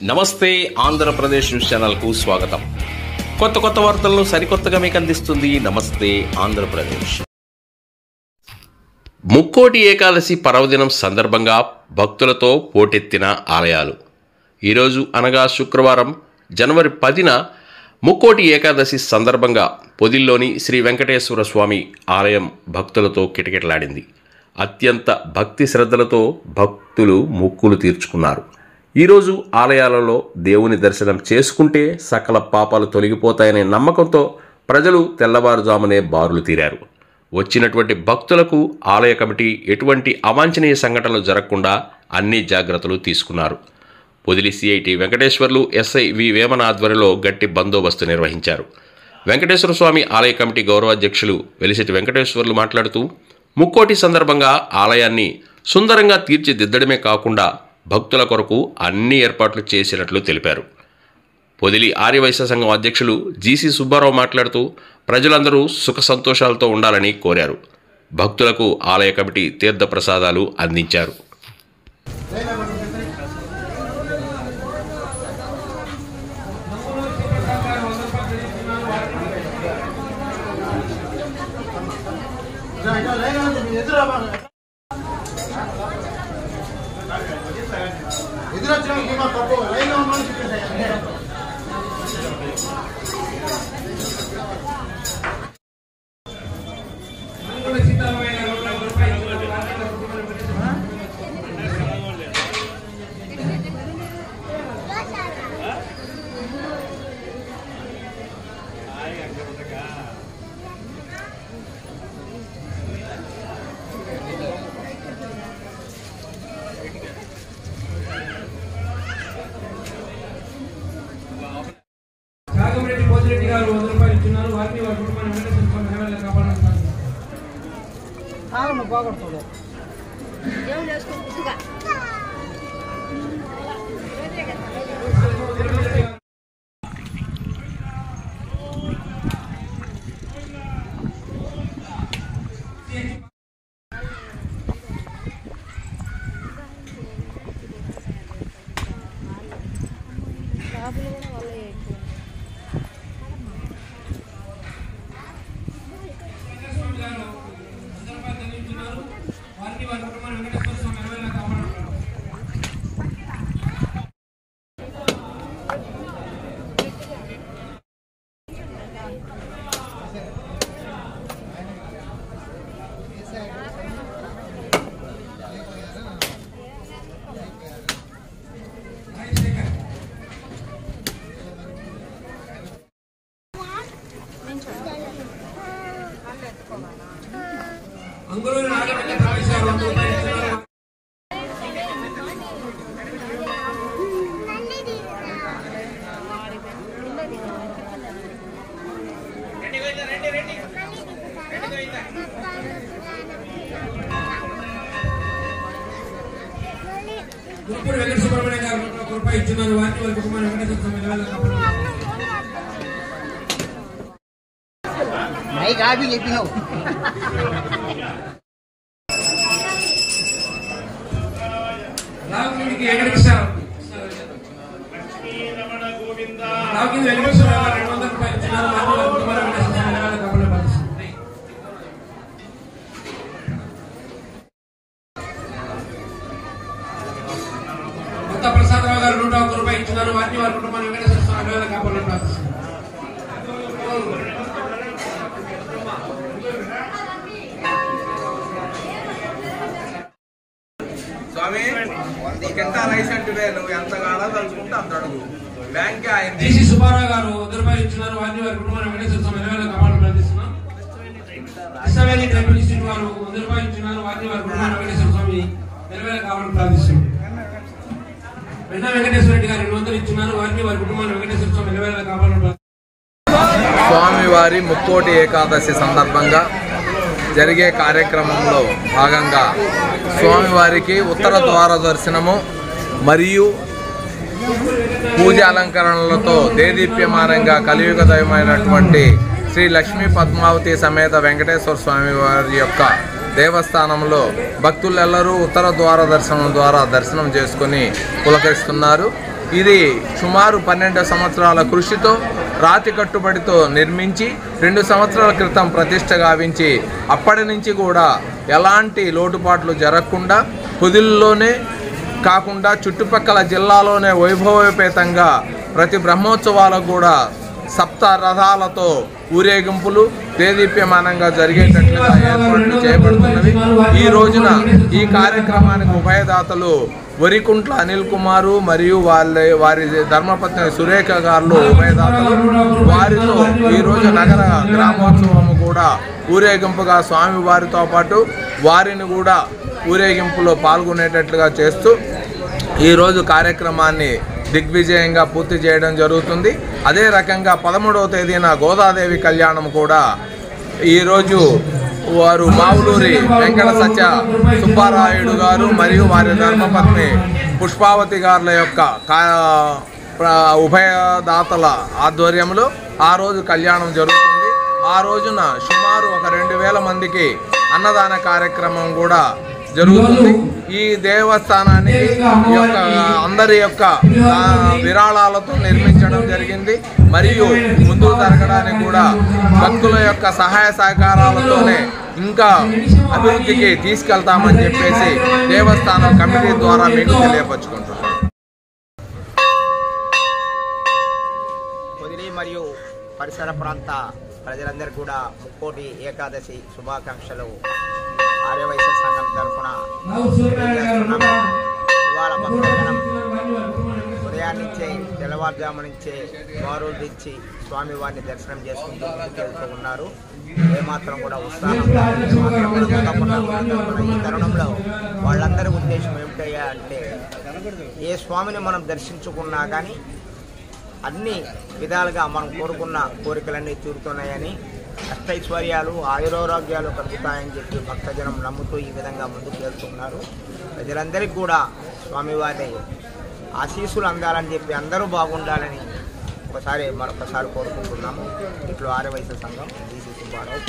నమస్తే ఆంధ్రప్రదేశ్ న్యూస్ ఛానల్కు స్వాగతం. కొత్త వార్తలను సరికొత్తగా మీకు అందిస్తుంది నమస్తే ఆంధ్రప్రదేశ్. ముక్కోటి ఏకాదశి పర్వదినం సందర్భంగా భక్తులతో పోటెత్తిన ఆలయాలు. ఈరోజు అనగా శుక్రవారం జనవరి 10న ముక్కోటి ఏకాదశి సందర్భంగా పొదిల్లోని శ్రీ వెంకటేశ్వర స్వామి ఆలయం భక్తులతో కిటకిటలాడింది. అత్యంత భక్తి శ్రద్ధలతో భక్తులు మొక్కులు తీర్చుకున్నారు. ఈరోజు ఆలయాలలో దేవుని దర్శనం చేసుకుంటే సకల పాపాలు తొలగిపోతాయనే నమ్మకంతో ప్రజలు తెల్లవారుజామునే బారులు తీరారు. వచ్చినటువంటి భక్తులకు ఆలయ కమిటీ ఎటువంటి అవాంఛనీయ సంఘటనలు జరగకుండా అన్ని జాగ్రత్తలు తీసుకున్నారు. పొదిలి సిఐటి వెంకటేశ్వర్లు ఎస్ఐ వి వేమన ఆధ్వర్యంలో గట్టి బందోబస్తు నిర్వహించారు. వెంకటేశ్వర స్వామి ఆలయ కమిటీ గౌరవాధ్యక్షులు వెలిశెట్టి వెంకటేశ్వర్లు మాట్లాడుతూ ముక్కోటి సందర్భంగా ఆలయాన్ని సుందరంగా తీర్చిదిద్దడమే కాకుండా భక్తుల కొరకు అన్ని ఏర్పాట్లు చేసినట్లు తెలిపారు. పొదిలి ఆర్యవైశ్య సంఘం అధ్యక్షులు జీసీ సుబ్బారావు మాట్లాడుతూ ప్రజలందరూ సుఖ సంతోషాలతో ఉండాలని కోరారు. భక్తులకు ఆలయ కమిటీ తీర్థ ప్రసాదాలు అందించారు. రెడ్డి గారు 100 రూపాయలు ఇస్తున్నారు. వారిని వారి కుటుంబాన్ని వెంకటేశ్వర కాపాడాలని బాగుంటుంది. వెంకటసుబ్రహ్మణ్యం గారు 1 రూపాయి ఇస్తున్నారు. వారిని వారి కుటుంబాన్ని వెంకటేశ్వర ప్రసాదరావు గారు 101 రూపాయలు ఇస్తున్నారు. వారిని వారి కుటుంబాన్ని వెంకటేశ్వర స్వామి కాపాడాలని ప్రార్థిస్తున్నారు. స్వామి నీకెంత రైస్ అంటే నువ్వు ఎంత కాడా తలుచుకుంటే అంత అడుగు. బ్యాంక్ జీసీ సుబ్బారావు గారు 100 రూపాయలు ఇస్తున్నారు. వారిని వారి కుటుంబాన్ని వెంకటేశ్వర స్వామి కాపాడాలని ప్రార్థిస్తున్నాం. ఇసవేలి టెంపుల్ ఇన్స్టిట్యూట్ వారు 100 రూపాయలు ఇస్తున్నారు. వారిని వారి కుటుంబాన్ని వెంకటేశ్వర స్వామి కాపాడాలని ప్రార్థిస్తున్నాం. వెంకటేశ్వర రెడ్డి గారు 200 ఇస్తున్నారు. వారిని వారి కుటుంబాన్ని వెంకటేశ్వర స్వామి కాపాడాలని. స్వామివారి ముక్కోటి ఏకాదశి సందర్భంగా జరిగే కార్యక్రమంలో భాగంగా స్వామివారికి ఉత్తర ద్వార దర్శనము మరియు పూజ అలంకరణలతో దేదీప్యమానంగా కలియుగ దైవమైనటువంటి శ్రీ లక్ష్మీ పద్మావతి సమేత వెంకటేశ్వర స్వామి వారి యొక్క దేవస్థానంలో భక్తులెల్లరూ ఉత్తర ద్వార దర్శనం ద్వారా దర్శనం చేసుకుని పులకరిస్తున్నారు. ఇది సుమారు 12 సంవత్సరాల కృషితో రాతి కట్టుబడితో నిర్మించి 2 సంవత్సరాల క్రితం ప్రతిష్ట గావించి అప్పటి నుంచి కూడా ఎలాంటి లోటుపాట్లు జరగకుండా పొదిల్లోనే కాకుండా చుట్టుపక్కల జిల్లాలోనే వైభవోపేతంగా ప్రతి బ్రహ్మోత్సవాలకు కూడా సప్త రథాలతో ఊరేగింపులు దేదీప్యమానంగా జరిగేటట్లుగా ఏర్పాట్లు చేయబడుతున్నవి. ఈ రోజున ఈ కార్యక్రమానికి ఉభయదాతలు వరికుంట్ల అనిల్ కుమారు మరియు వారి ధర్మపత్ని సురేఖ గారు ఉభయదాతలు. వారితో ఈరోజు నగర గ్రామోత్సవం కూడా ఊరేగింపుగా స్వామివారితో పాటు వారిని కూడా ఊరేగింపులో పాల్గొనేటట్లుగా చేస్తూ ఈరోజు కార్యక్రమాన్ని దిగ్విజయంగా పూర్తి చేయడం జరుగుతుంది. అదే రకంగా 13వ తేదీన గోదాదేవి కళ్యాణం కూడా ఈరోజు వారు మావులూరి వెంకట సత్య సుబ్బారాయుడు గారు మరియు వారి ధర్మపత్ని పుష్పావతి గారుల యొక్క ఉభయదాతల ఆధ్వర్యంలో ఆ రోజు కళ్యాణం జరుగుతుంది. ఆ రోజున సుమారు ఒక 2000 మందికి అన్నదాన కార్యక్రమం కూడా జరుగుతుంది. ఈ దేవస్థానానికి అందరి యొక్క విరాళాలతో నిర్మించడం జరిగింది. మరియు ముందుకు జరగడానికి కూడా భక్తుల యొక్క సహాయ సహకారాలతోనే ఇంకా అభివృద్ధికి తీసుకెళ్తామని చెప్పేసి దేవస్థానం కమిటీ ద్వారా మీకు తెలియపరుచుకుంటున్నాం. పొదిలి మరియు పరిసర ప్రాంత ప్రజలందరూ కూడా ముక్కోటి ఏకాదశి శుభాకాంక్షలు ఆర్యవైశ్య సంఘం తరఫున ఇవాళ భక్తజనం ఉదయాన్నించే తెల్లవారుజాము నుంచే వారు దించి స్వామివారిని దర్శనం చేసుకుంటూ వెళ్తూ ఉన్నారు. ఏమాత్రం కూడా ఉత్సాహంగా ఈ తరుణంలో వాళ్ళందరి ఉద్దేశం ఏమిటయ్యా అంటే ఏ స్వామిని మనం దర్శించుకున్నా కానీ అన్ని విధాలుగా మనం కోరుకున్న కోరికలన్నీ తీరుతున్నాయని, అష్టైశ్వర్యాలు ఆయురారోగ్యాలు కలుగుతాయని చెప్పి భక్తజనం నమ్ముతూ ఈ విధంగా ముందుకు వెళ్తున్నారు. ప్రజలందరికీ కూడా స్వామివారి ఆశీస్సులు అందాలని చెప్పి అందరూ బాగుండాలని మరొకసారి కోరుకుంటున్నాము. ఇట్లు ఆర్యవైశ్య సంఘం DC సుబ్బారావు.